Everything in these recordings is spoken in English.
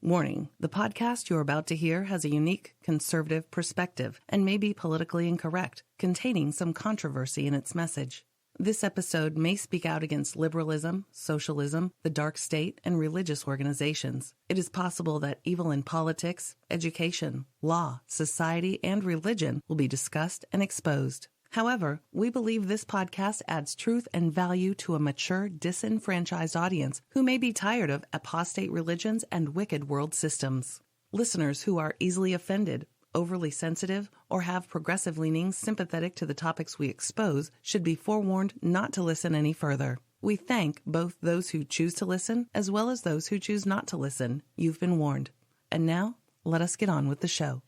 Warning, the podcast you're about to hear has a unique conservative perspective and may be politically incorrect, containing some controversy in its message. This episode may speak out against liberalism, socialism, the dark state, and religious organizations. It is possible that evil in politics, education, law, society, and religion will be discussed and exposed. However, we believe this podcast adds truth and value to a mature, disenfranchised audience who may be tired of apostate religions and wicked world systems. Listeners who are easily offended, overly sensitive, or have progressive leanings sympathetic to the topics we expose should be forewarned not to listen any further. We thank both those who choose to listen as well as those who choose not to listen. You've been warned. And now, let us get on with the show.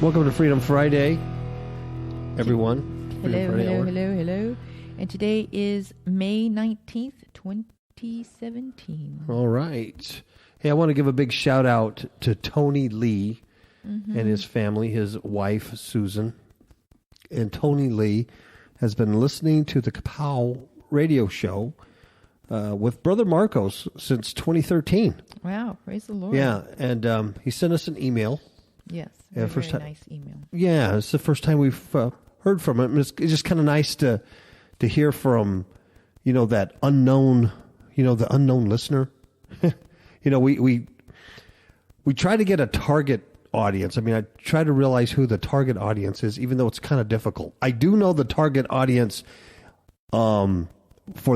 Welcome to Freedom Friday, everyone. Hello. And today is May 19th, 2017. All right. Hey, I want to give a big shout out to Tony Lee and his family, his wife, Susan. And Tony Lee has been listening to the KAPOW radio show with Brother Marcos since 2013. Wow, praise the Lord. Yeah, and he sent us an email. Yes, Very nice email. Yeah, it's the first time we've heard from him. It's just kind of nice to hear from, that unknown, the unknown listener. We try to get a target audience. I mean, I try to realize who the target audience is, even though it's kind of difficult. I do know the target audience for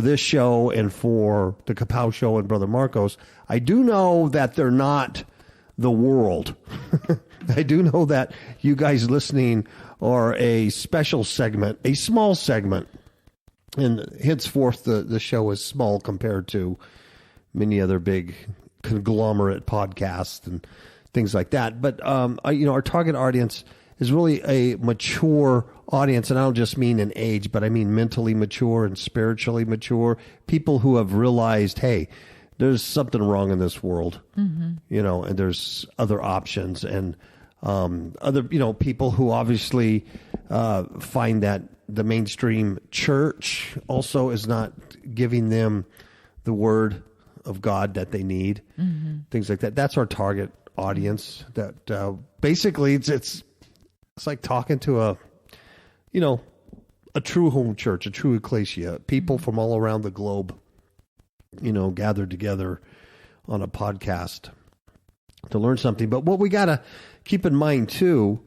this show and for the KAPOW show and Brother Marcos. I do know that they're not the world. I do know that you guys listening are a special segment, a small segment, and henceforth the show is small compared to many other big conglomerate podcasts and things like that. But our target audience is really a mature audience, and I don't just mean in age, but I mean mentally mature and spiritually mature. People who have realized, hey, there's something wrong in this world, and there's other options, and other, people who obviously find that the mainstream church also is not giving them the word of God that they need, things like that. That's our target audience. That basically it's like talking to a true home church, a true ecclesia, people from all around the globe, gathered together on a podcast to learn something. But what we got to keep in mind, too,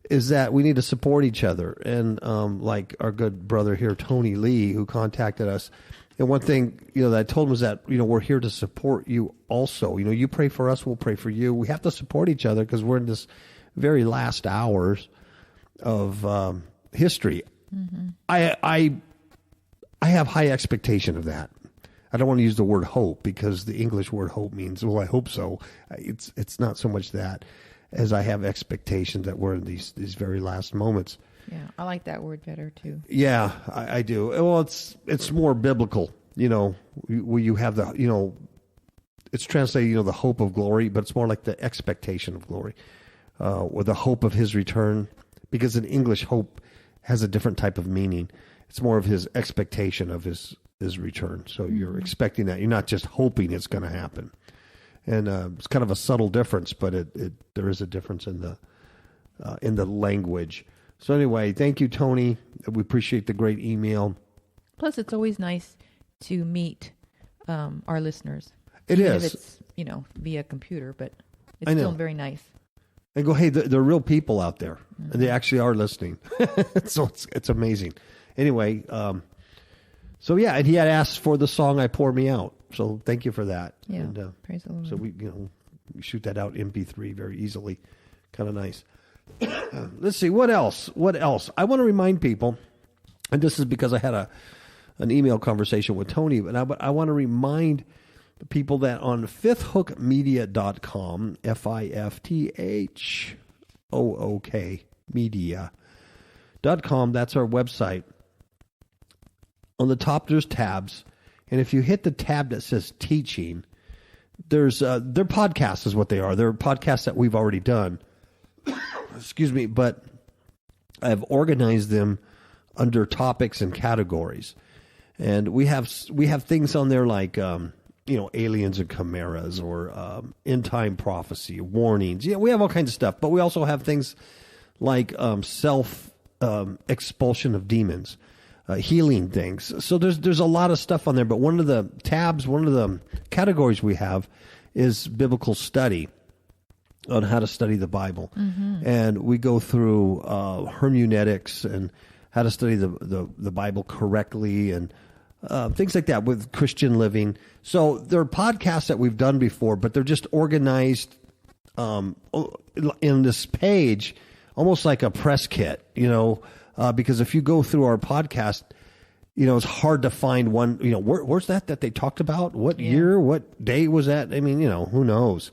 is that we need to support each other. And like our good brother here, Tony Lee, who contacted us. And one thing, that I told him was that, we're here to support you also. You pray for us, we'll pray for you. We have to support each other because we're in this very last hours of history. I have high expectation of that. I don't want to use the word hope because the English word hope means, well, I hope so. It's not so much that as I have expectations that we're in these very last moments. Yeah, I like that word better too. Yeah, I do. Well, it's more biblical, where you have the, it's translated, the hope of glory, but it's more like the expectation of glory, or the hope of his return, because in English, hope has a different type of meaning. It's more of his expectation of his return. So you're expecting that. You're not just hoping it's going to happen. And it's kind of a subtle difference, but there is a difference in the language. So anyway, thank you, Tony. We appreciate the great email. Plus, it's always nice to meet our listeners. It Even is. if it's, via computer, but it's still very nice. And go, hey, they're real people out there. And they actually are listening. So it's amazing. Anyway, so yeah, and he had asked for the song "I Pour Me Out." So thank you for that. Yeah, and, praise the Lord. So we shoot that out MP3 very easily. Kind of nice. Let's see what else. I want to remind people, and this is because I had an email conversation with Tony, but I want to remind people that on fifthhookmedia.com, FIFTHOOK media.com, that's our website. On the top, there's tabs. And if you hit the tab that says teaching, there's their podcasts is what they are. They're podcasts that we've already done. Excuse me, but I've organized them under topics and categories. And we have things on there like, aliens and chimeras, or end time prophecy, warnings. Yeah, we have all kinds of stuff. But we also have things like expulsion of demons, healing things. So there's a lot of stuff on there. But one of the categories we have is biblical study, on how to study the Bible. And we go through hermeneutics and how to study the Bible correctly, and things like that with Christian living. So there are podcasts that we've done before, but they're just organized in this page, almost like a press kit, because if you go through our podcast, it's hard to find one, where's that they talked about? What year? What day was that? I mean, who knows?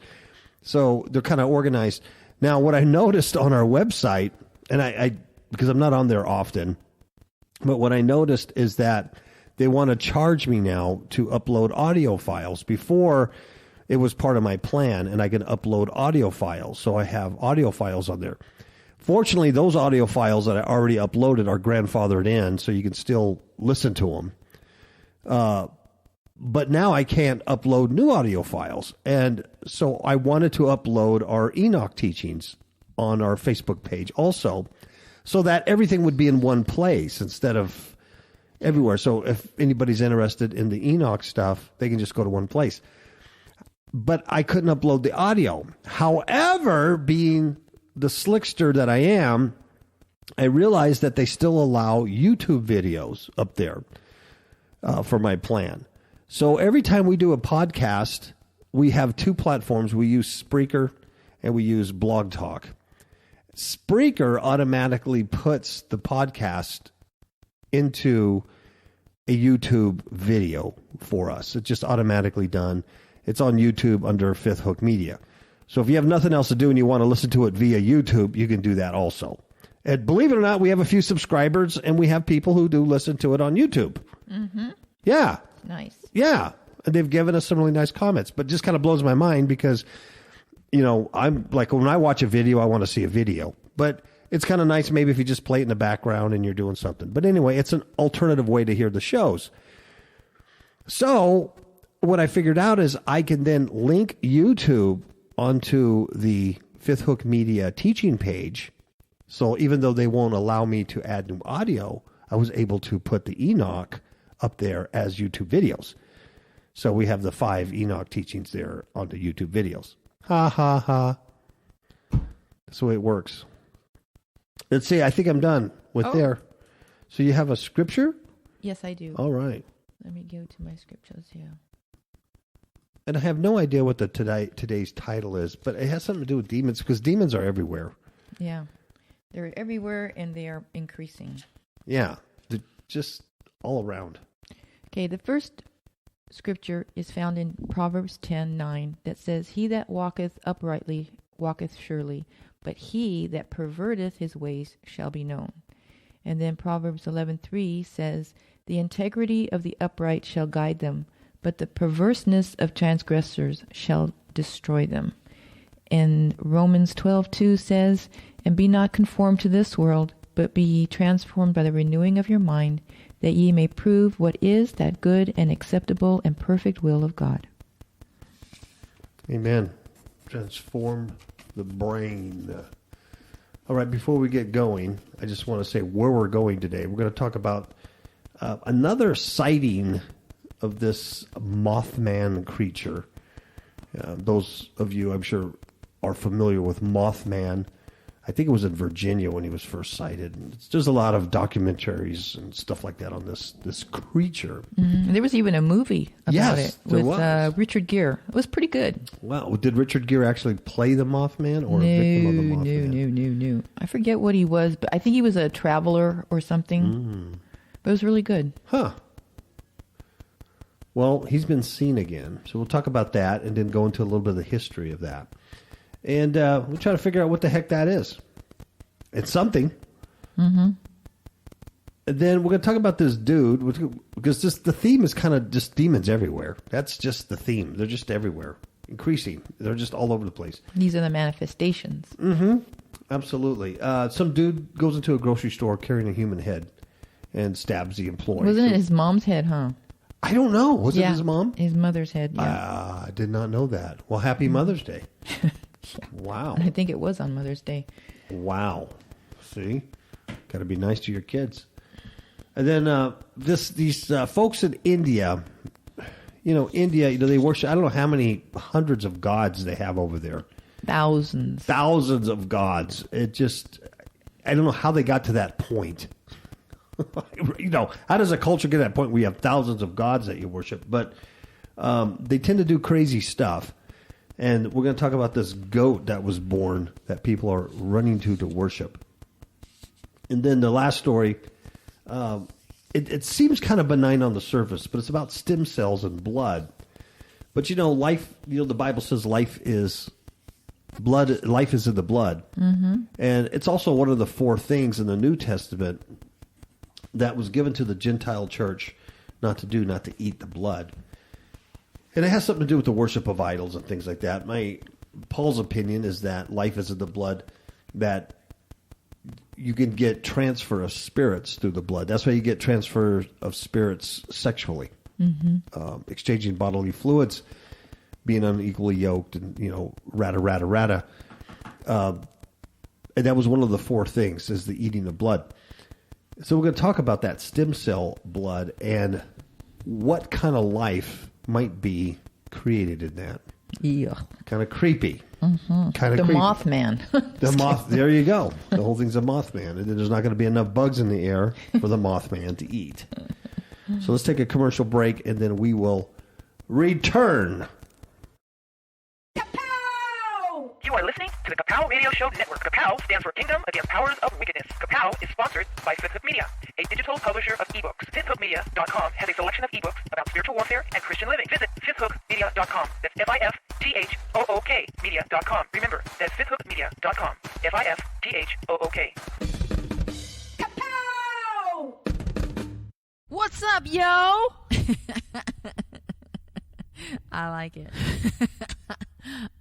So they're kind of organized. Now, what I noticed on our website, and I because I'm not on there often, but what I noticed is that they want to charge me now to upload audio files. Before, it was part of my plan, and I can upload audio files. So I have audio files on there. Fortunately, those audio files that I already uploaded are grandfathered in, so you can still listen to them. But now I can't upload new audio files. And so I wanted to upload our Enoch teachings on our Facebook page also, so that everything would be in one place instead of everywhere. So if anybody's interested in the Enoch stuff, they can just go to one place. But I couldn't upload the audio. However, being the slickster that I am, I realized that they still allow YouTube videos up there for my plan. So every time we do a podcast, we have two platforms. We use Spreaker and we use Blog Talk. Spreaker automatically puts the podcast into a YouTube video for us. It's just automatically done. It's on YouTube under Fifth Hook Media. So if you have nothing else to do and you want to listen to it via YouTube, you can do that also. And believe it or not, we have a few subscribers, and we have people who do listen to it on YouTube. Yeah. Nice. Yeah. And they've given us some really nice comments, but it just kind of blows my mind because, I'm like, when I watch a video, I want to see a video. But it's kind of nice maybe if you just play it in the background and you're doing something. But anyway, it's an alternative way to hear the shows. So what I figured out is I can then link YouTube onto the Fifth Hook Media teaching page. So even though they won't allow me to add new audio, I was able to put the Enoch up there as YouTube videos. So we have the 5 Enoch teachings there onto YouTube videos. Ha, ha, ha. That's the way it works. Let's see. I think I'm done with there. So you have a scripture? Yes, I do. All right. Let me go to my scriptures here. And I have no idea what the today's title is, but it has something to do with demons, because demons are everywhere. Yeah. They're everywhere, and they are increasing. Yeah. They're just all around. Okay, the first scripture is found in Proverbs 10:9 that says, "He that walketh uprightly walketh surely, but he that perverteth his ways shall be known." And then Proverbs 11:3 says, "The integrity of the upright shall guide them, but the perverseness of transgressors shall destroy them." And Romans 12:2 says, "And be not conformed to this world, but be ye transformed by the renewing of your mind, that ye may prove what is that good and acceptable and perfect will of God." Amen. Transform the brain. All right, before we get going, I just want to say where we're going today. We're going to talk about another sighting of this Mothman creature. Those of you, I'm sure, are familiar with Mothman. I think it was in Virginia when he was first sighted. There's a lot of documentaries and stuff like that on this creature. Mm-hmm. There was even a movie about it with Richard Gere. It was pretty good. Wow. Did Richard Gere actually play the Mothman or a victim of the Mothman? No. I forget what he was, but I think he was a traveler or something. But it was really good. Huh. Well, he's been seen again. So we'll talk about that and then go into a little bit of the history of that. And we'll try to figure out what the heck that is. It's something. Mm-hmm. And then we're going to talk about this dude, because the theme is kind of just demons everywhere. That's just the theme. They're just everywhere. Increasing. They're just all over the place. These are the manifestations. Mm-hmm. Absolutely. Some dude goes into a grocery store carrying a human head. and stabs the employee. Wasn't it his mom's head, huh? I don't know. Was it his mom? His mother's head, yeah. I did not know that. Well, happy Mother's Day. Wow. I think it was on Mother's Day. Wow. See? Got to be nice to your kids. And then these folks in India, India, they worship, I don't know how many hundreds of gods they have over there. Thousands. Thousands of gods. I don't know how they got to that point. How does a culture get to that point where you have thousands of gods that you worship? But they tend to do crazy stuff. And we're going to talk about this goat that was born that people are running to worship. And then the last story, it seems kind of benign on the surface, but it's about stem cells and blood. But life, the Bible says life is blood. Life is in the blood. Mm-hmm. And it's also one of the 4 things in the New Testament that was given to the Gentile church not to eat the blood. And it has something to do with the worship of idols and things like that. Paul's opinion is that life is in the blood, that you can get transfer of spirits through the blood. That's why you get transfer of spirits sexually. Mm-hmm. Exchanging bodily fluids, being unequally yoked, and, rata. And that was one of the 4 things, is the eating of blood. So we're going to talk about that stem cell blood and what kind of life might be created in that. Yeah. Kind of creepy. Mm-hmm. Kind of the creepy. Mothman. There you go. The whole thing's a Mothman. And then there's not going to be enough bugs in the air for the Mothman to eat. So let's take a commercial break, and then we will return. You are listening to the KAPOW Radio Show Network. KAPOW stands for Kingdom Against Powers of Wickedness. KAPOW is sponsored by Fifth Hook Media, a digital publisher of ebooks. FifthHookMedia.com has a selection of ebooks about spiritual warfare and Christian living. Visit FifthHookMedia.com. That's FIFTHOOK Media.com. Remember, that's FifthHookMedia.com. FIFTHOOK. KAPOW! What's up, yo? I like it.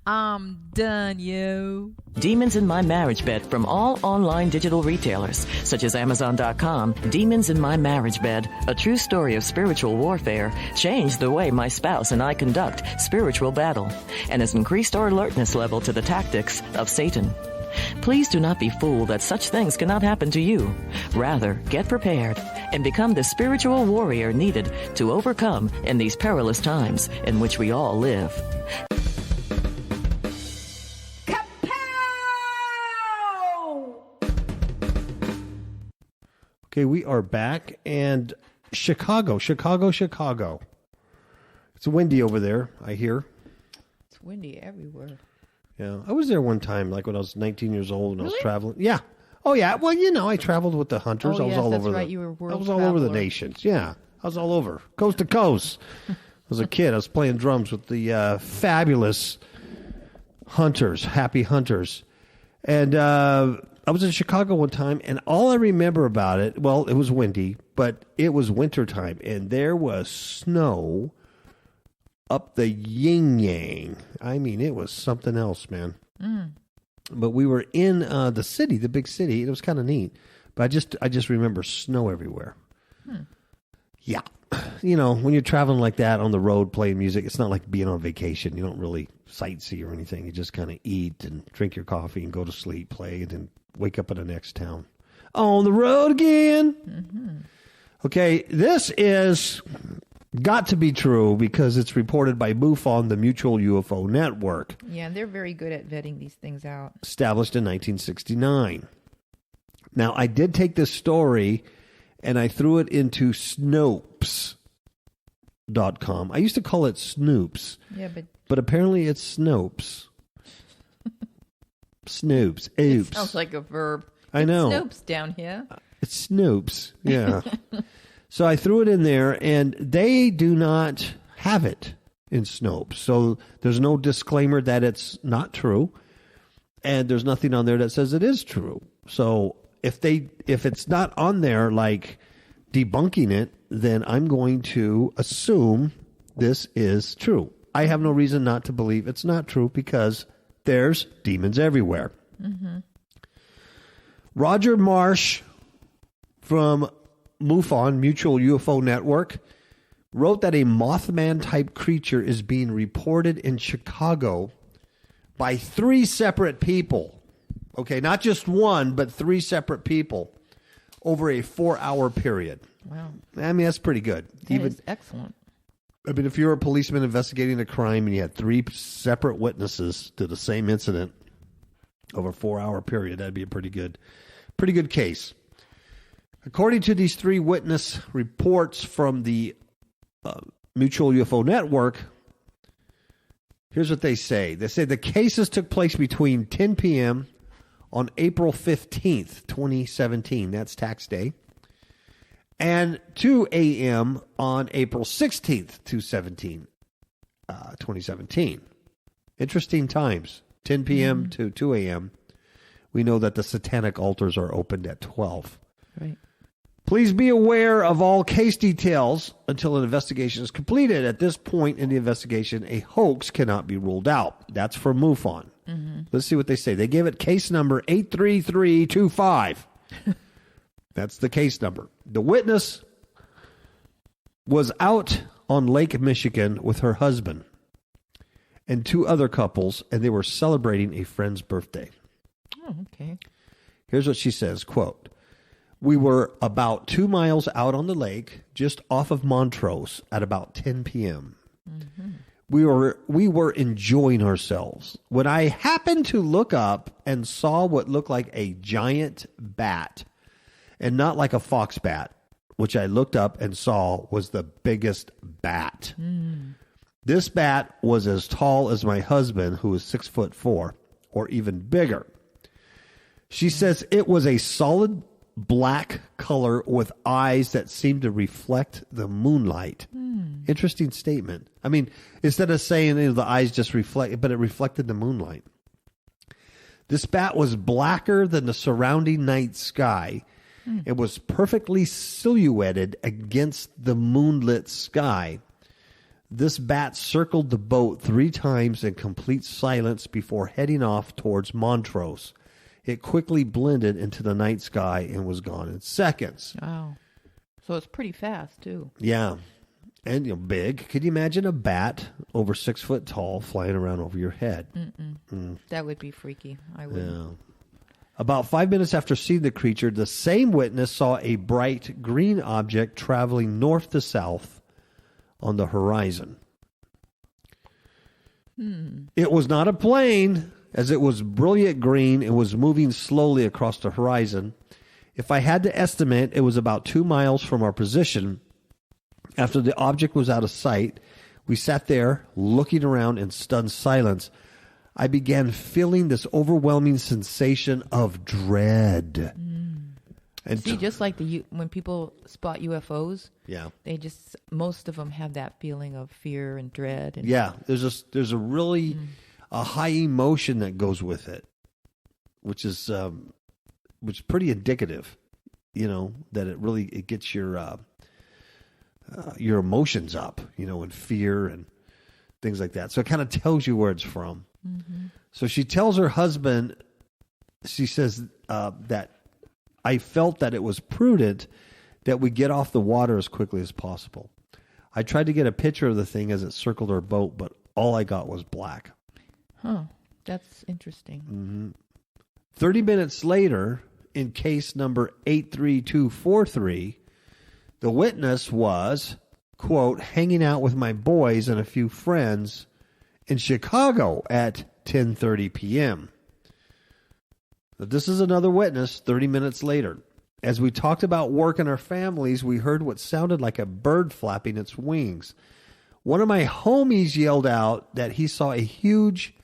I'm done, yo. Demons in My Marriage Bed from all online digital retailers, such as Amazon.com. Demons in My Marriage Bed, a true story of spiritual warfare, changed the way my spouse and I conduct spiritual battle and has increased our alertness level to the tactics of Satan. Please do not be fooled that such things cannot happen to you. Rather, get prepared and become the spiritual warrior needed to overcome in these perilous times in which we all live. Okay, we are back, and Chicago. It's windy over there, I hear. It's windy everywhere. Yeah, I was there one time, like when I was 19 years old and I was traveling. Yeah. Oh, yeah. Well, I traveled with the hunters. Oh, I was yes, all that's over. right. You were world I was all over the traveler. nations. Yeah, I was all over, coast to coast. I was a kid. I was playing drums with the fabulous hunters, happy hunters, and I was in Chicago one time, and all I remember about it, well, it was windy, but it was wintertime, and there was snow up the yin-yang. I mean, it was something else, man. Mm. But we were in the city, the big city. It was kind of neat. But I just remember snow everywhere. Hmm. Yeah. When you're traveling like that on the road playing music, it's not like being on vacation. You don't really sightsee or anything. You just kind of eat and drink your coffee and go to sleep, play, and then wake up in the next town. On the road again. Mm-hmm. Okay, this is got to be true because it's reported by MUFON, the Mutual UFO Network. Yeah, they're very good at vetting these things out. Established in 1969. Now, I did take this story and I threw it into Snopes.com. I used to call it Snoops. Yeah, but apparently it's Snopes. Snoops. Oops. It sounds like a verb. I know. Snopes down here. It's Snoops. Yeah. So I threw it in there, and they do not have it in Snopes. So there's no disclaimer that it's not true, and there's nothing on there that says it is true. So if it's not on there, like debunking it, then I'm going to assume this is true. I have no reason not to believe it's not true because there's demons everywhere. Mm-hmm. Roger Marsh from MUFON, Mutual UFO Network, wrote that a Mothman-type creature is being reported in Chicago by 3 separate people. Okay, not just one, but 3 separate people over a 4-hour period. Wow. I mean, that's pretty good. That is excellent. I mean, if you're a policeman investigating a crime and you had 3 separate witnesses to the same incident over a 4-hour period, that'd be a pretty good case. According to these 3 witness reports from the Mutual UFO Network, here's what they say. They say the cases took place between 10 p.m. on April 15th, 2017. That's tax day. And 2 a.m. on April 16th, 2017. Interesting times. 10 p.m. to 2 a.m. We know that the satanic altars are opened at 12. Right. Please be aware of all case details until an investigation is completed. At this point in the investigation, a hoax cannot be ruled out. That's for MUFON. Mm-hmm. Let's see what they say. They give it case number 83325. That's the case number. The witness was out on Lake Michigan with her husband and 2 other couples, and they were celebrating a friend's birthday. Oh, okay. Here's what she says, quote, "We were about 2 miles out on the lake, just off of Montrose at about 10 p.m. Mm-hmm. We were enjoying ourselves when I happened to look up and saw what looked like a giant bat, and not like a fox bat, which I looked up and saw was the biggest bat. Mm. This bat was as tall as my husband, who is 6'4", or even bigger. She says it was a solid black color with eyes that seemed to reflect the moonlight." Interesting statement. I mean, instead of saying the eyes just reflect, but it reflected the moonlight. This bat was blacker than the surrounding night sky. It was perfectly silhouetted against the moonlit sky. This bat circled the boat 3 times in complete silence before heading off towards Montrose. It quickly blended into the night sky and was gone in seconds. Wow. So it's pretty fast, too. Yeah. And big. Could you imagine a bat over 6 foot tall flying around over your head? That would be freaky. I wouldn't. Yeah. About 5 minutes after seeing the creature, the same witness saw a bright green object traveling north to south on the horizon. It was not a plane, as it was brilliant green and was moving slowly across the horizon. If I had to estimate, it was about 2 miles from our position. After the object was out of sight, we sat there looking around in stunned silence. I began feeling this overwhelming sensation of dread. And see, just like when people spot UFOs, yeah, most of them have that feeling of fear and dread. And yeah, there's a really a high emotion that goes with it, which is pretty indicative, that it gets your emotions up, and fear and things like that. So it kind of tells you where it's from. Mm-hmm. So she tells her husband, she says that I felt that it was prudent that we get off the water as quickly as possible. I tried to get a picture of the thing as it circled our boat, but all I got was black. Huh. That's interesting. Mm-hmm. 30 minutes later, in case number 83243, the witness was, quote, hanging out with my boys and a few friends in Chicago at 10:30 p.m. This is another witness 30 minutes later. As we talked about work and our families, we heard what sounded like a bird flapping its wings. One of my homies yelled out that he saw a huge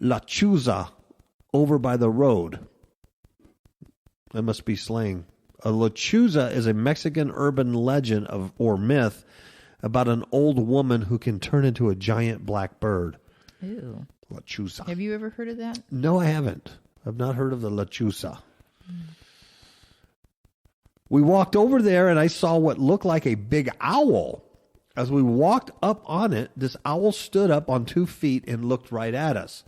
lechuza over by the road. That must be slang. A lechuza is a Mexican urban legend or myth about an old woman who can turn into a giant black bird. Ew. Lechuza. Have you ever heard of that? No, I haven't. I've not heard of the lechuza. We walked over there and I saw what looked like a big owl. As we walked up on it, this owl stood up on 2 feet and looked right at us.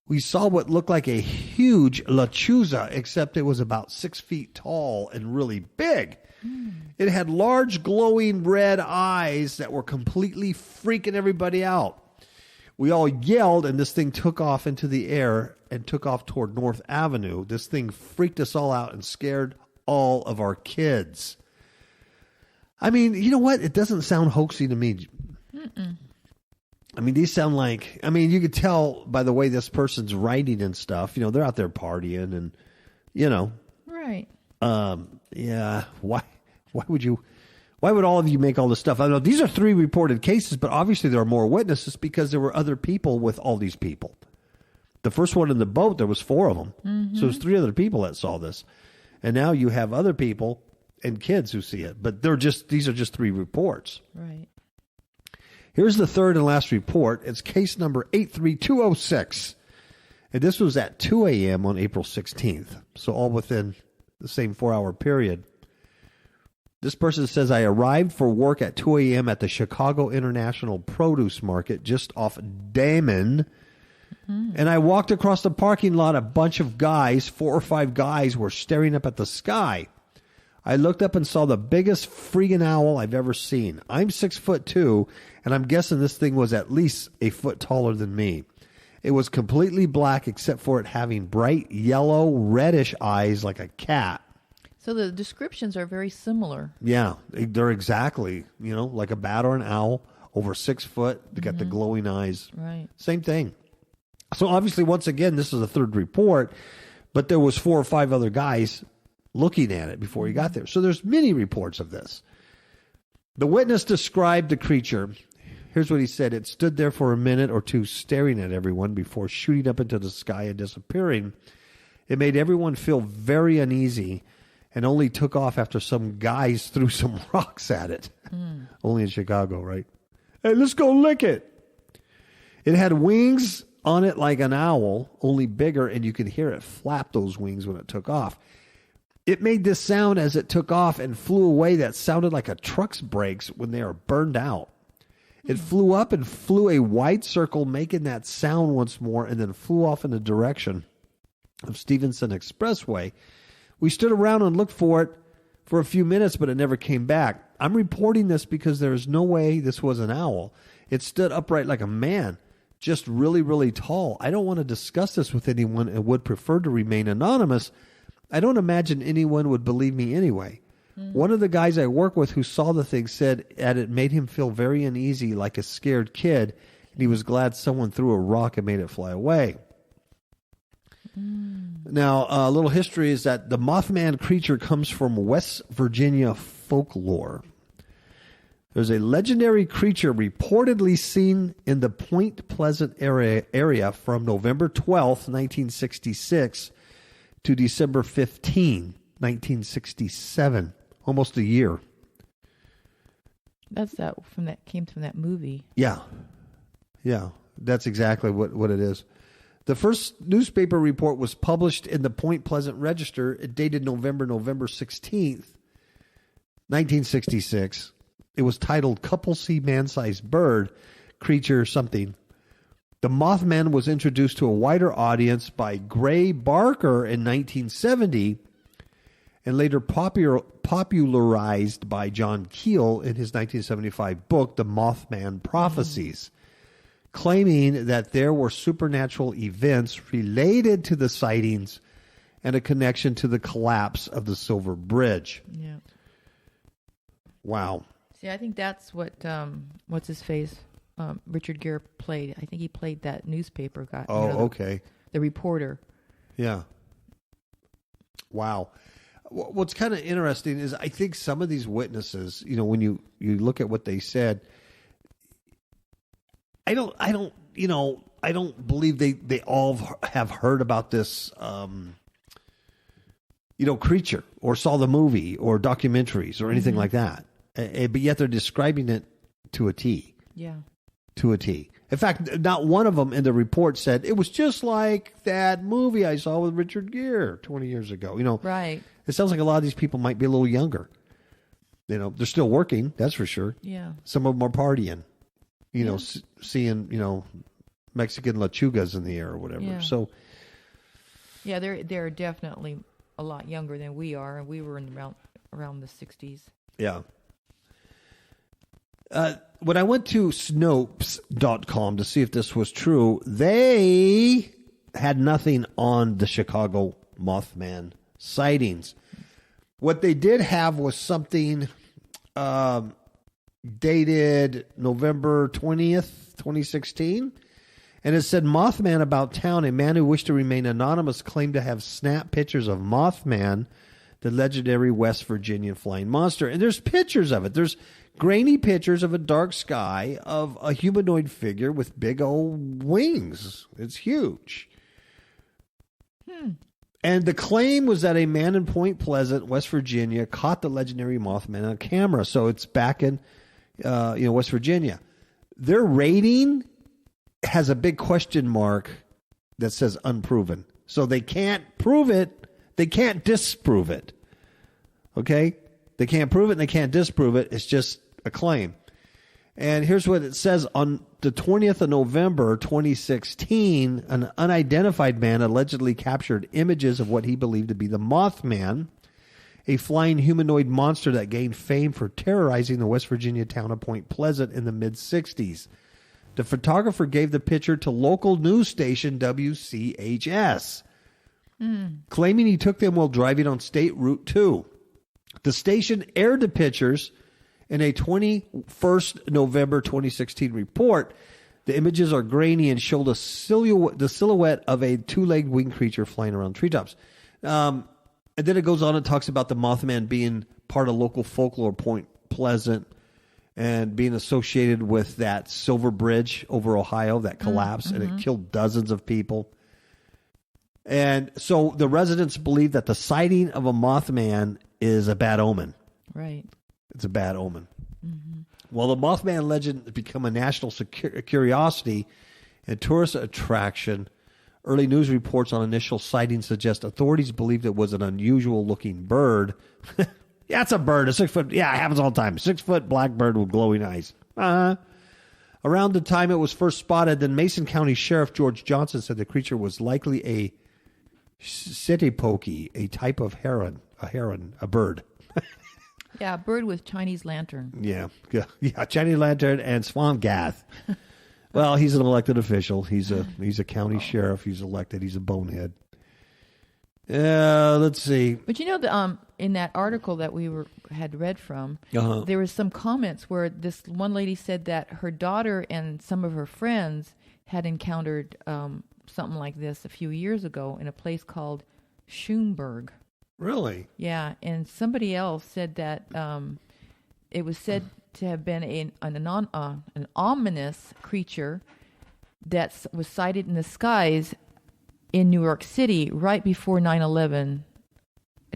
We saw what looked like a huge lechuza, except it was about 6 feet tall and really big. It had large glowing red eyes that were completely freaking everybody out. We all yelled, and this thing took off into the air and took off toward North Avenue. This thing freaked us all out and scared all of our kids. I mean, you know what? It doesn't sound hoaxy to me. Mm-mm. I mean, these sound like, you could tell by the way this person's writing and stuff. They're out there partying and, Right. Yeah. Why would all of you make all this stuff? I know these are 3 reported cases, but obviously there are more witnesses because there were other people with all these people. The first one in the boat, there was 4 of them. Mm-hmm. So there's 3 other people that saw this. And now you have other people and kids who see it, but these are just 3 reports. Right. Here's the third and last report. It's case number 83206. And this was at 2 a.m. on April 16th. So all within the same 4-hour period. This person says, I arrived for work at 2 a.m. at the Chicago International Produce Market just off Damon. Mm-hmm. And I walked across the parking lot. A bunch of guys, 4 or 5 guys, were staring up at the sky. I looked up and saw the biggest freaking owl I've ever seen. I'm 6'2", and I'm guessing this thing was at least a foot taller than me. It was completely black except for it having bright yellow, reddish eyes like a cat. So the descriptions are very similar. Yeah, they're exactly, like a bat or an owl, over 6 foot. They got the glowing eyes. Right. Same thing. So obviously, once again, this is the third report, but there was 4 or 5 other guys looking at it before he got there. So there's many reports of this. The witness described the creature. Here's what he said. It stood there for a minute or two staring at everyone before shooting up into the sky and disappearing. It made everyone feel very uneasy and only took off after some guys threw some rocks at it. Only in Chicago, right? Hey, let's go lick it. It had wings on it like an owl, only bigger, and you could hear it flap those wings when it took off. It made this sound as it took off and flew away that sounded like a truck's brakes when they are burned out. It flew up and flew a wide circle, making that sound once more, and then flew off in the direction of Stevenson Expressway. We stood around and looked for it for a few minutes, but it never came back. I'm reporting this because there is no way this was an owl. It stood upright like a man, just really, really tall. I don't want to discuss this with anyone and would prefer to remain anonymous. I don't imagine anyone would believe me anyway. One of the guys I work with who saw the thing said that it made him feel very uneasy, like a scared kid, and he was glad someone threw a rock and made it fly away. Now, a little history is that the Mothman creature comes from West Virginia folklore. There's a legendary creature reportedly seen in the Point Pleasant area from November 12th, 1966 to December 15, 1967. Almost a year. That's came from that movie. Yeah. That's exactly what it is. The first newspaper report was published in the Point Pleasant Register. It dated November 16th, 1966. It was titled Couple See Man-Sized Bird, Creature Something. The Mothman was introduced to a wider audience by Gray Barker in 1970 and later popularized by John Keel in his 1975 book, The Mothman Prophecies, claiming that there were supernatural events related to the sightings and a connection to the collapse of the Silver Bridge. Yeah. Wow. See, I think that's what, what's his face? Richard Gere played. I think he played that newspaper guy. Okay. The reporter. Yeah. Wow. What's kind of interesting is I think some of these witnesses, when you look at what they said, I don't believe they all have heard about this, creature or saw the movie or documentaries or anything like that. But yet they're describing it to a T. Yeah. To a T. In fact, not one of them in the report said, it was just like that movie I saw with Richard Gere 20 years ago. Right. It sounds like a lot of these people might be a little younger. They're still working, that's for sure. Yeah. Some of them are partying, seeing, Mexican lechugas in the air or whatever. Yeah. So, yeah, they're definitely a lot younger than we are, and we were around the 60s. Yeah. When I went to Snopes.com to see if this was true, they had nothing on the Chicago Mothman sightings. What they did have was something dated November 20th, 2016. And it said, Mothman about town. A man who wished to remain anonymous claimed to have snapped pictures of Mothman, the legendary West Virginia flying monster. And there's pictures of it. There's grainy pictures of a dark sky of a humanoid figure with big old wings. It's huge. And the claim was that a man in Point Pleasant, West Virginia, caught the legendary Mothman on camera. So it's back in West Virginia. Their rating has a big question mark that says unproven. So they can't prove it. They can't disprove it. Okay? They can't prove it and they can't disprove it. It's just a claim. And here's what it says. On the 20th of November, 2016, an unidentified man allegedly captured images of what he believed to be the Mothman, a flying humanoid monster that gained fame for terrorizing the West Virginia town of Point Pleasant in the mid-60s. The photographer gave the picture to local news station WCHS, claiming he took them while driving on State Route 2. The station aired the pictures in a 21st November 2016 report. The images are grainy and show the silhouette of a two-legged winged creature flying around treetops. And then it goes on and talks about the Mothman being part of local folklore, Point Pleasant, and being associated with that Silver Bridge over Ohio that collapsed and it killed dozens of people. And so the residents believe that the sighting of a Mothman is a bad omen. Right. It's a bad omen. Well, the Mothman legend has become a national curiosity and tourist attraction. Early news reports on initial sightings suggest authorities believed it was an unusual-looking bird. Yeah, it's a bird. A 6 foot. Yeah, it happens all the time. 6 foot black bird with glowing eyes. Around the time it was first spotted, then Mason County Sheriff George Johnson said the creature was likely a sitipokey, a type of heron, a bird. Yeah, a bird with Chinese lantern. Yeah, Chinese lantern and swamp gath. Well, he's an elected official. He's a county sheriff. He's elected. He's a bonehead. Let's see. But in that article that we had read from, there was some comments where this one lady said that her daughter and some of her friends had encountered something like this a few years ago in a place called Schoenberg. Really? Yeah, and somebody else said that it was said to have been an ominous creature that was sighted in the skies in New York City right before 9/11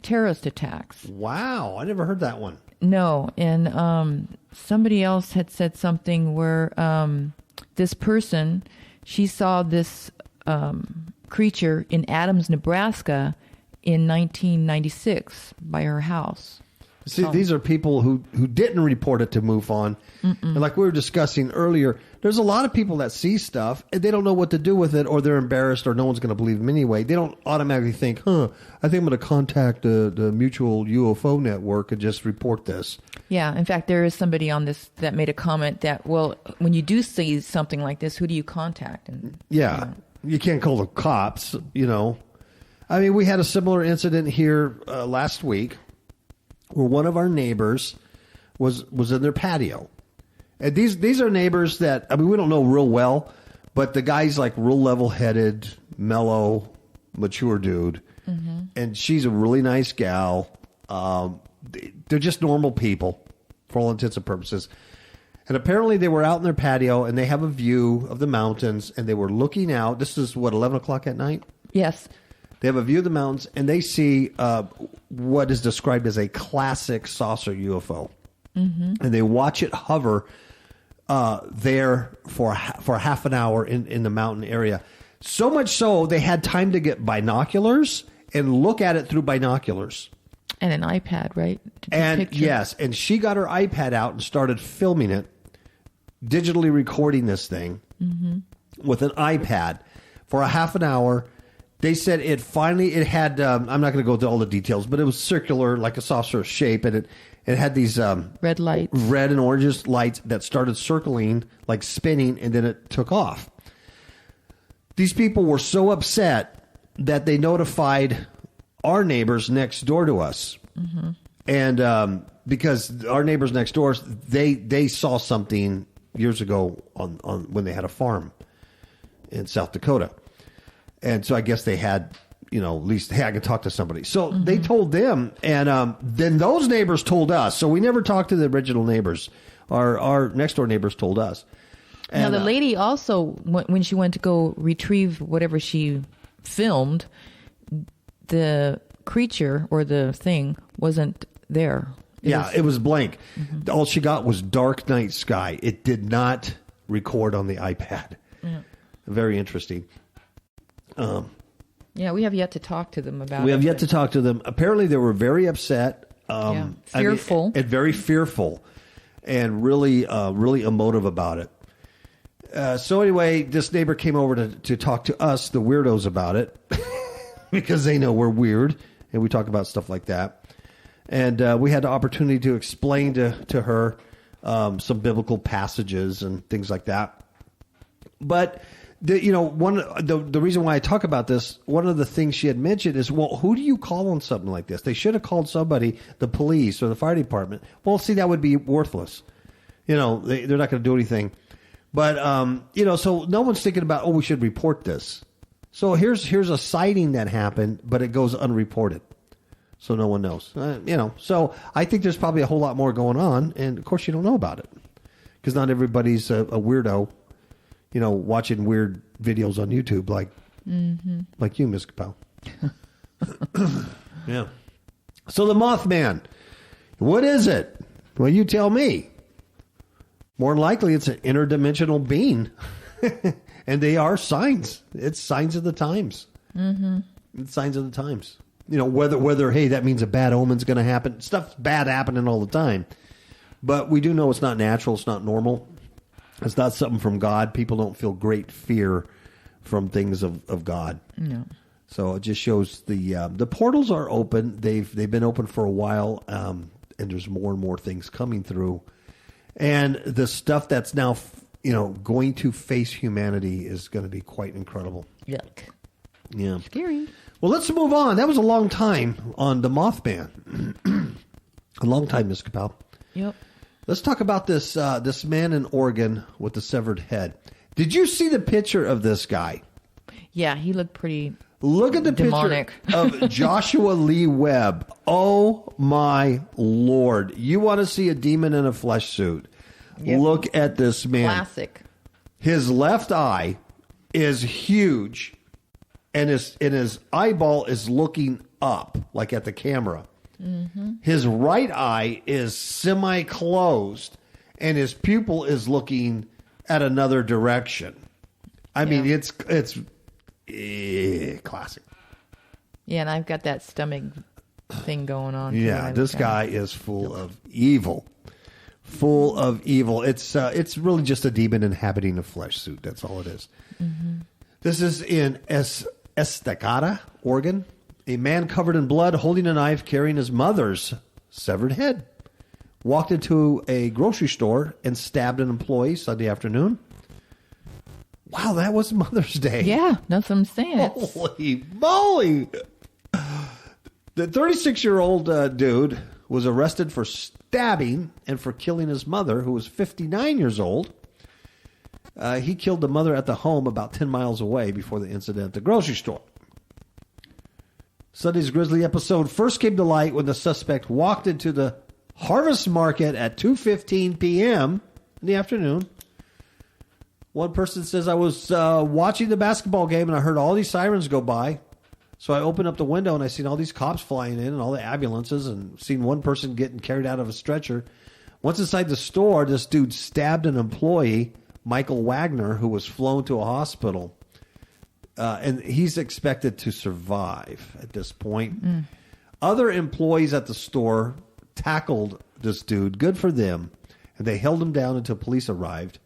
terrorist attacks. Wow, I never heard that one. No, and somebody else had said something where this person, she saw this creature in Adams, Nebraska in 1996 by her house. See, these are people who didn't report it to MUFON. And like we were discussing earlier, there's a lot of people that see stuff and they don't know what to do with it, or they're embarrassed, or no one's going to believe them anyway. They don't automatically think, I think I'm going to contact the Mutual UFO Network and just report this. Yeah, in fact, there is somebody on this that made a comment that, well, when you do see something like this, who do you contact? And you can't call the cops, I mean, we had a similar incident here last week where one of our neighbors was in their patio. And these are neighbors that, I mean, we don't know real well, but the guy's like real level-headed, mellow, mature dude. And she's a really nice gal. They're just normal people for all intents and purposes. And apparently they were out in their patio and they have a view of the mountains and they were looking out. This is 11 o'clock at night? Yes. They have a view of the mountains, and they see what is described as a classic saucer UFO. And they watch it hover there for half an hour in the mountain area. So much so, they had time to get binoculars and look at it through binoculars. And an iPad, right? Yes, and she got her iPad out and started filming it, digitally recording this thing with an iPad for a half an hour. They said it had, I'm not going to go into all the details, but it was circular, like a saucer shape, and it had these red lights, red and orange lights that started circling, like spinning, and then it took off. These people were so upset that they notified our neighbors next door to us. Mm-hmm. And because our neighbors next door, they saw something years ago on when they had a farm in South Dakota. And so I guess they had, at least, hey, I can talk to somebody. So they told them, and then those neighbors told us. So we never talked to the original neighbors. Our next door neighbors told us. And, now, the lady also, when she went to go retrieve whatever she filmed, the creature or the thing wasn't there. It was blank. Mm-hmm. All she got was dark night sky. It did not record on the iPad. Yeah. Very interesting. We have yet to talk to them about it. We have yet to talk to them. Apparently, they were very upset. Fearful. And very fearful. And really, really emotive about it. So anyway, this neighbor came over to talk to us, the weirdos, about it. Because they know we're weird. And we talk about stuff like that. And we had the opportunity to explain to her some biblical passages and things like that. But the reason why I talk about this, one of the things she had mentioned is, well, who do you call on something like this? They should have called somebody, the police or the fire department. Well, see, that would be worthless. They're not going to do anything. But so no one's thinking about, we should report this. So here's a sighting that happened, but it goes unreported. So no one knows, So I think there's probably a whole lot more going on, and of course you don't know about it because not everybody's a weirdo, watching weird videos on YouTube like you, Ms. KAPOW. Yeah. So the Mothman, what is it? Well, you tell me. More than likely, it's an interdimensional being, and they are signs. It's signs of the times. Mm-hmm. It's signs of the times. Whether hey, that means a bad omen's going to happen. Stuff's bad happening all the time. But we do know it's not natural. It's not normal. It's not something from God. People don't feel great fear from things of God. No. So it just shows the portals are open. They've been open for a while, and there's more and more things coming through. And the stuff that's now, going to face humanity is going to be quite incredible. Yuck. Yeah. Scary. Well, let's move on. That was a long time on the Mothman. A long time, Ms. KAPOW. Yep. Let's talk about this man in Oregon with the severed head. Did you see the picture of this guy? Yeah, he looked pretty Look at the demonic picture of Joshua Lee Webb. Oh, my Lord. You want to see a demon in a flesh suit? Yep. Look at this man. Classic. His left eye is huge. And his eyeball is looking up, like at the camera. Mm-hmm. His right eye is semi-closed, and his pupil is looking at another direction. I mean, it's classic. Yeah, and I've got that stomach thing going on. Yeah, this guy is full of evil. Full of evil. It's really just a demon inhabiting a flesh suit. That's all it is. Mm-hmm. This is in Estacada, Oregon. A man covered in blood, holding a knife, carrying his mother's severed head, walked into a grocery store and stabbed an employee Sunday afternoon. Wow, that was Mother's Day. Yeah, that's what I'm saying. Holy moly. The 36-year-old dude was arrested for stabbing and for killing his mother, who was 59 years old. He killed the mother at the home about 10 miles away before the incident at the grocery store. Sunday's grisly episode first came to light when the suspect walked into the harvest market at 2:15 p.m. in the afternoon. One person says, I was watching the basketball game and I heard all these sirens go by. So I opened up the window and I seen all these cops flying in and all the ambulances and seen one person getting carried out of a stretcher. Once inside the store, this dude stabbed an employee, Michael Wagner, who was flown to a hospital. And he's expected to survive at this point. Mm. Other employees at the store tackled this dude. Good for them. And they held him down until police arrived.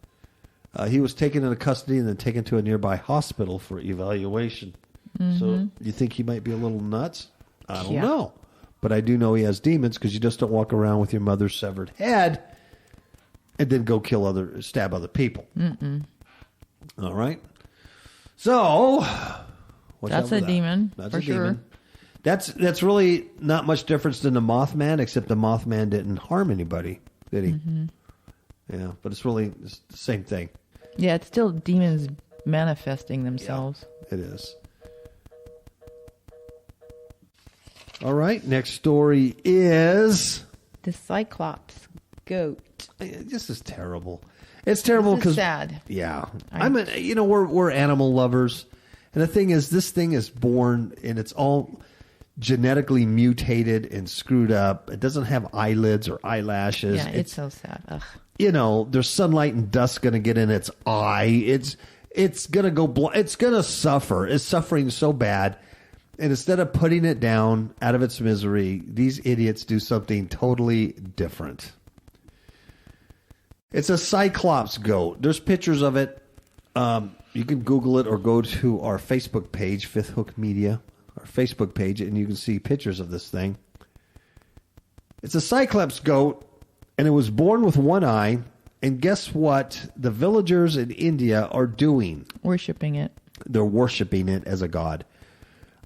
He was taken into custody and then taken to a nearby hospital for evaluation. So you think he might be a little nuts? I don't know. But I do know he has demons because you just don't walk around with your mother's severed head and then go stab other people. All right. So that's a demon. That's a demon. That's really not much difference than the Mothman, except the Mothman didn't harm anybody, did he? Yeah, but it's the same thing. Yeah, it's still demons manifesting themselves. Yeah, it is. All right, next story is the Cyclops goat. This is terrible. It's terrible because sad. Yeah, we're animal lovers, and the thing is, this thing is born and it's all genetically mutated and screwed up. It doesn't have eyelids or eyelashes. Yeah, it's so sad. Ugh. There's sunlight and dust going to get in its eye. It's going to go blind. It's going to suffer. It's suffering so bad. And instead of putting it down out of its misery, these idiots do something totally different. It's a Cyclops goat. There's pictures of it. You can Google it or go to our Facebook page, Fifth Hook Media, our Facebook page, and you can see pictures of this thing. It's a Cyclops goat, and it was born with one eye. And guess what? The villagers in India are doing? Worshipping it. They're worshiping it as a god.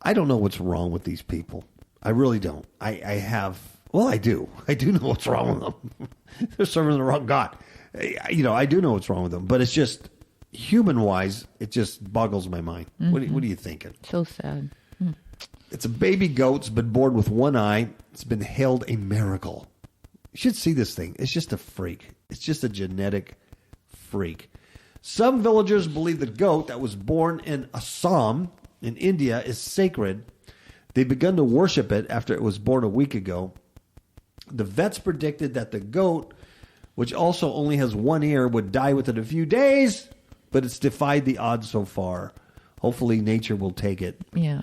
I don't know what's wrong with these people. I really don't. I do. I do know what's wrong with them. They're serving the wrong god. I do know what's wrong with them. But it's just, human-wise, it just boggles my mind. What are you thinking? So sad. It's a baby goat. It's been born with one eye. It's been hailed a miracle. You should see this thing. It's just a freak. It's just a genetic freak. Some villagers believe the goat that was born in Assam in India is sacred. They've begun to worship it after it was born a week ago. The vets predicted that the goat, which also only has one ear, would die within a few days, but it's defied the odds so far. Hopefully nature will take it. Yeah,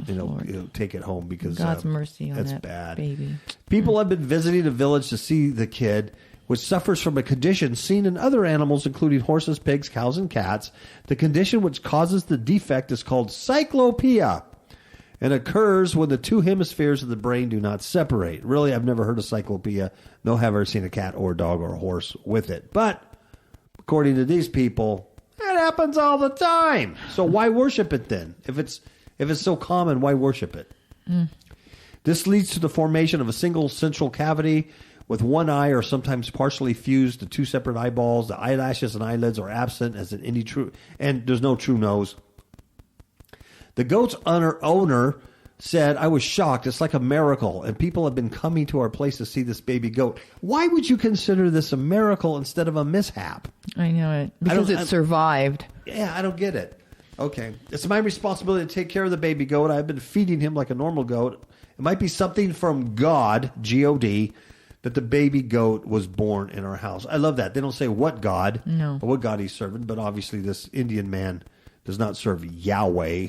take it home because God's mercy on that's that bad. Baby. People have been visiting the village to see the kid, which suffers from a condition seen in other animals, including horses, pigs, cows, and cats. The condition which causes the defect is called cyclopia and occurs when the two hemispheres of the brain do not separate. Really, I've never heard of cyclopia, nor have I ever seen a cat or a dog or a horse with it. But according to these people, it happens all the time. So why worship it then? If it's so common, why worship it? This leads to the formation of a single central cavity with one eye, or sometimes partially fused to two separate eyeballs. The eyelashes and eyelids are absent, as in any true, and there's no true nose. The goat's owner said, "I was shocked. It's like a miracle, and people have been coming to our place to see this baby goat." Why would you consider this a miracle instead of a mishap? I know it. Because it survived. Yeah, I don't get it. Okay. It's my responsibility to take care of the baby goat. I've been feeding him like a normal goat. It might be something from God, G-O-D, that the baby goat was born in our house. I love that. They don't say what God, or what God he's serving, but obviously this Indian man does not serve Yahweh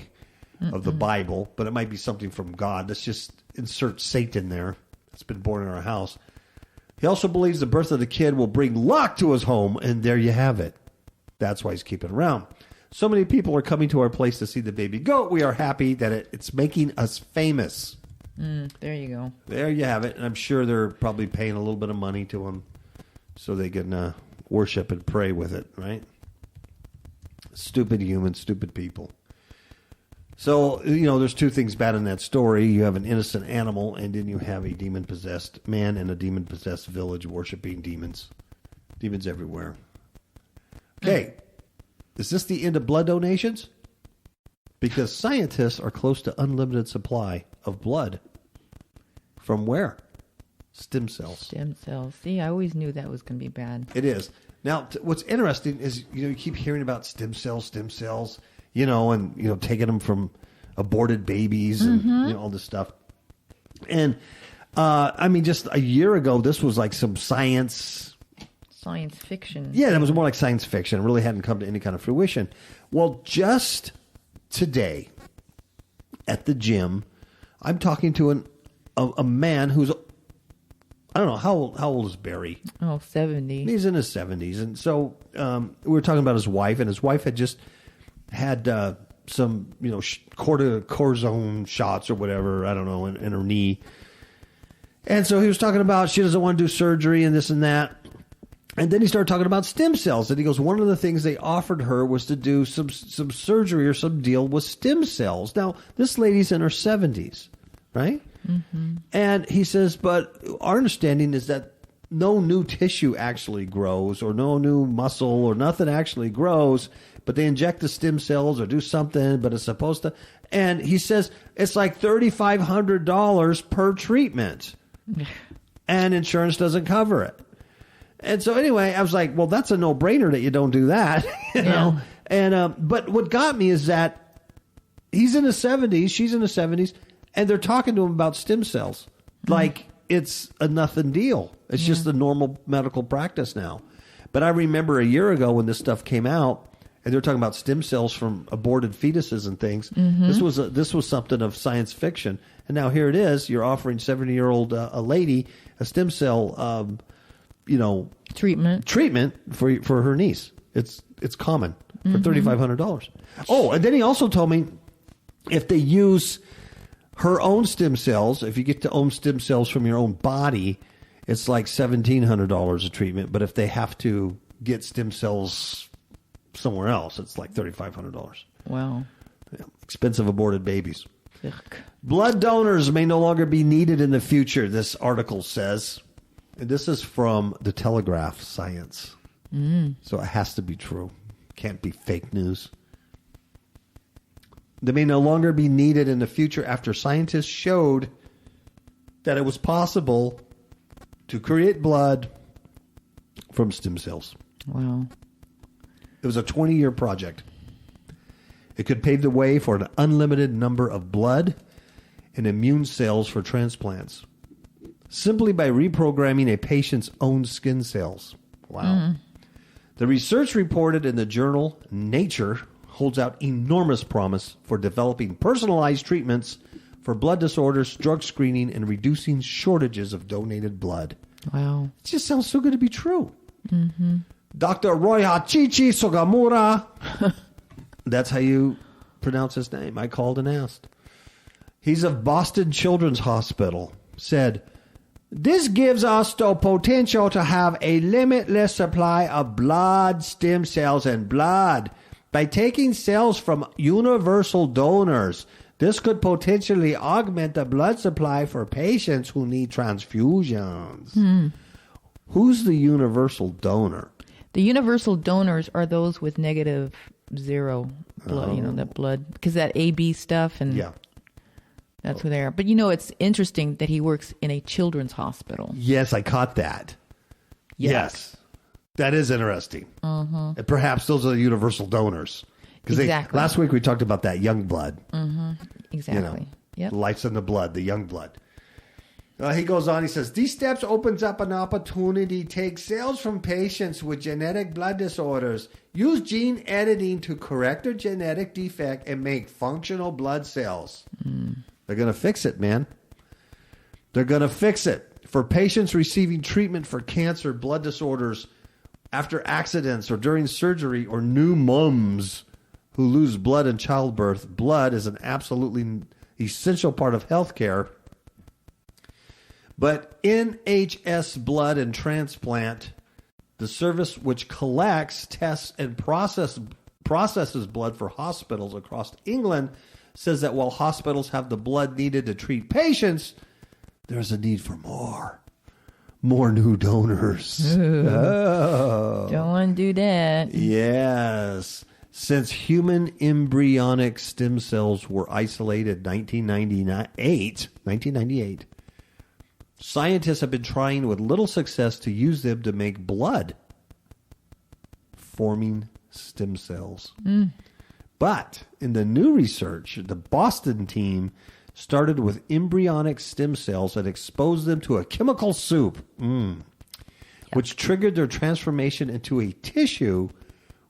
of the Bible, but it might be something from God. Let's just insert Satan there. It's been born in our house. He also believes the birth of the kid will bring luck to his home, and there you have it. That's why he's keeping it around. So many people are coming to our place to see the baby goat. We are happy that it's making us famous. There you go. There you have it. And I'm sure they're probably paying a little bit of money to him so they can worship and pray with it, right? Stupid humans, stupid people. So, there's two things bad in that story. You have an innocent animal, and then you have a demon-possessed man and a demon-possessed village worshiping demons. Demons everywhere. Okay. Is this the end of blood donations? Because scientists are close to unlimited supply of blood. From where? Stem cells. Stem cells. See, I always knew that was going to be bad. It is. Now, what's interesting is, you keep hearing about stem cells, and, taking them from aborted babies and, all this stuff. And, just a year ago, this was like some science fiction. Yeah, that was more like science fiction. It really hadn't come to any kind of fruition. Well, just today at the gym, I'm talking to a man who's, I don't know, how old is Barry? Oh, 70. He's in his 70s. And so we were talking about his wife, and his wife had just had cortisone shots or whatever, I don't know, in her knee. And so he was talking about she doesn't want to do surgery and this and that. And then he started talking about stem cells. And he goes, one of the things they offered her was to do some surgery or some deal with stem cells. Now, this lady's in her 70s, right? Mm-hmm. And he says, but our understanding is that no new tissue actually grows or no new muscle or nothing actually grows, but they inject the stem cells or do something, but it's supposed to. And he says it's like $3,500 per treatment. And insurance doesn't cover it. And so anyway, I was like, well, that's a no-brainer that you don't do that, you know. And but what got me is that he's in his 70s, she's in the 70s, and they're talking to him about stem cells like it's a nothing deal. It's just the normal medical practice now. But I remember a year ago when this stuff came out, and they're talking about stem cells from aborted fetuses and things. Mm-hmm. This was something of science fiction, and now here it is. You're offering 70-year-old a lady a stem cell. Treatment for her niece. It's common for $3,500. Oh, and then he also told me if they use her own stem cells, if you get to own stem cells from your own body, it's like $1,700 a treatment. But if they have to get stem cells somewhere else, it's like $3,500. Wow. Yeah. Expensive aborted babies. Yuck. Blood donors may no longer be needed in the future, this article says. And this is from the Telegraph Science. So it has to be true. Can't be fake news. They may no longer be needed in the future after scientists showed that it was possible to create blood from stem cells. Wow. It was a 20-year project. It could pave the way for an unlimited number of blood and immune cells for transplants, simply by reprogramming a patient's own skin cells. Wow. The research reported in the journal Nature holds out enormous promise for developing personalized treatments for blood disorders, drug screening, and reducing shortages of donated blood. Wow. It just sounds so good to be true. Mm-hmm. Dr. Royachichi Sogamura. That's how you pronounce his name. I called and asked. He's of Boston Children's Hospital. Said, this gives us the potential to have a limitless supply of blood stem cells and blood. By taking cells from universal donors, this could potentially augment the blood supply for patients who need transfusions. Who's the universal donor? The universal donors are those with negative zero blood, that blood, because that AB stuff and... Yeah. That's who they are. But it's interesting that he works in a children's hospital. Yes, I caught that. Yes. That is interesting. And perhaps those are the universal donors. Exactly. Last week we talked about that young blood. Exactly. Yep. Life's in the blood, the young blood. He goes on, he says, these steps opens up an opportunity to take cells from patients with genetic blood disorders, use gene editing to correct their genetic defect, and make functional blood cells. They're going to fix it, man. They're going to fix it. For patients receiving treatment for cancer, blood disorders, after accidents or during surgery, or new moms who lose blood in childbirth, blood is an absolutely essential part of healthcare. But NHS Blood and Transplant, the service which collects, tests, and processes blood for hospitals across England, says that while hospitals have the blood needed to treat patients, there's a need for more new donors. Don't want to do that. Yes. Since human embryonic stem cells were isolated in 1998, scientists have been trying with little success to use them to make blood, forming stem cells. But in the new research, the Boston team started with embryonic stem cells and exposed them to a chemical soup, which triggered their transformation into a tissue,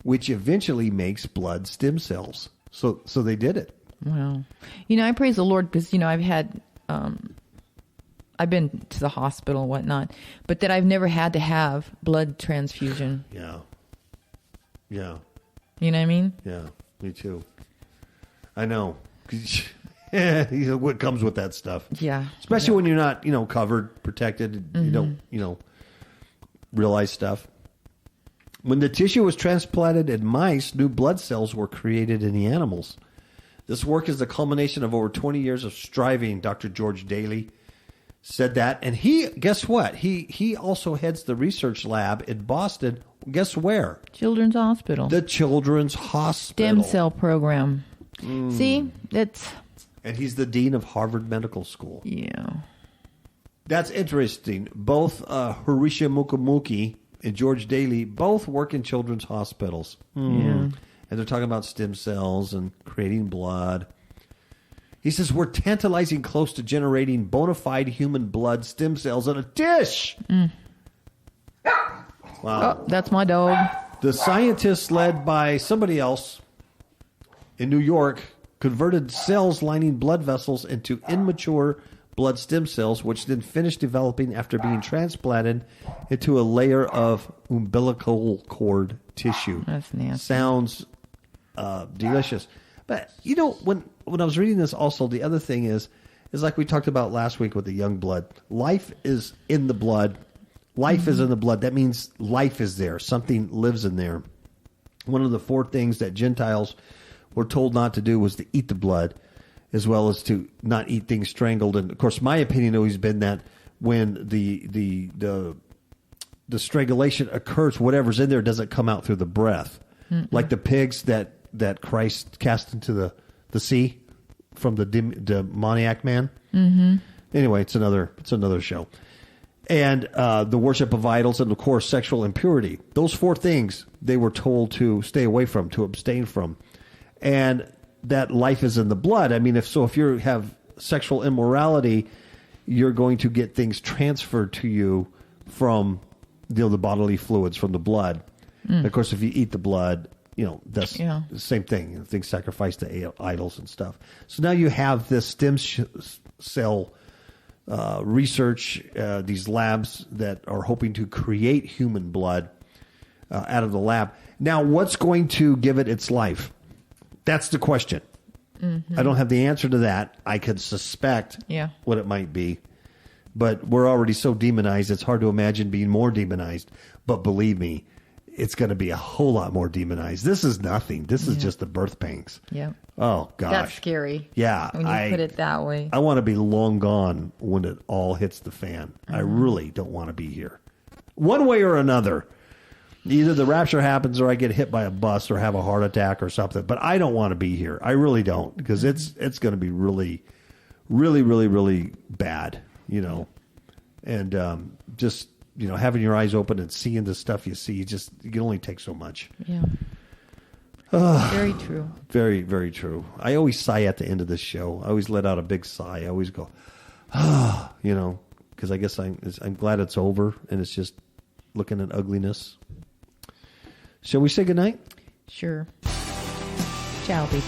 which eventually makes blood stem cells. So they did it. Wow. I praise the Lord because, I've had, I've been to the hospital and whatnot, but that I've never had to have blood transfusion. Yeah. You know what I mean? Yeah, me too. I know. What comes with that stuff. Yeah. Especially when you're not, covered, protected. You don't, realize stuff. When the tissue was transplanted in mice, new blood cells were created in the animals. This work is the culmination of over 20 years of striving. Dr. George Daly said that. And guess what? He also heads the research lab in Boston. Guess where? Children's Hospital. The Children's Hospital. Stem cell program. See, that's... And he's the dean of Harvard Medical School. Yeah. That's interesting. Both Harisha Mukherjee and George Daly both work in children's hospitals. Yeah. And they're talking about stem cells and creating blood. He says, we're tantalizing close to generating bona fide human blood stem cells in a dish. Wow. Oh, that's my dog. The scientists, led by somebody else in New York, converted cells lining blood vessels into immature blood stem cells, which then finished developing after being transplanted into a layer of umbilical cord tissue. That's nasty. Sounds delicious. But, when I was reading this also, the other thing is like we talked about last week with the young blood. Life is in the blood. Life is in the blood. That means life is there. Something lives in there. One of the 4 things that Gentiles were told not to do was to eat the blood, as well as to not eat things strangled. And of course, my opinion always been that when the strangulation occurs, whatever's in there doesn't come out through the breath, like the pigs that Christ cast into the sea from the demoniac man. Mm-hmm. Anyway, it's another show. And the worship of idols, and of course, sexual impurity. Those 4 things they were told to stay away from, to abstain from. And that life is in the blood. I mean, if you have sexual immorality, you're going to get things transferred to you from the bodily fluids, from the blood. And of course, if you eat the blood, that's the same thing. Things sacrificed to idols and stuff. So now you have this stem cell research, these labs that are hoping to create human blood out of the lab. Now, what's going to give it its life? That's the question. I don't have the answer to that. I could suspect what it might be. But we're already so demonized, it's hard to imagine being more demonized. But believe me, it's going to be a whole lot more demonized. This is nothing. This is just the birth pangs. Yeah. Oh, gosh. That's scary. Yeah. When you put it that way. I want to be long gone when it all hits the fan. I really don't want to be here. One way or another. Either the rapture happens or I get hit by a bus or have a heart attack or something. But I don't want to be here. I really don't, because it's going to be really, really, really, really bad, And just, having your eyes open and seeing the stuff you see, you can only take so much. Yeah. Very true. Very, very true. I always sigh at the end of this show. I always let out a big sigh. I always go, because I guess I'm glad it's over and it's just looking at ugliness. Shall we say goodnight? Sure. Ciao, baby.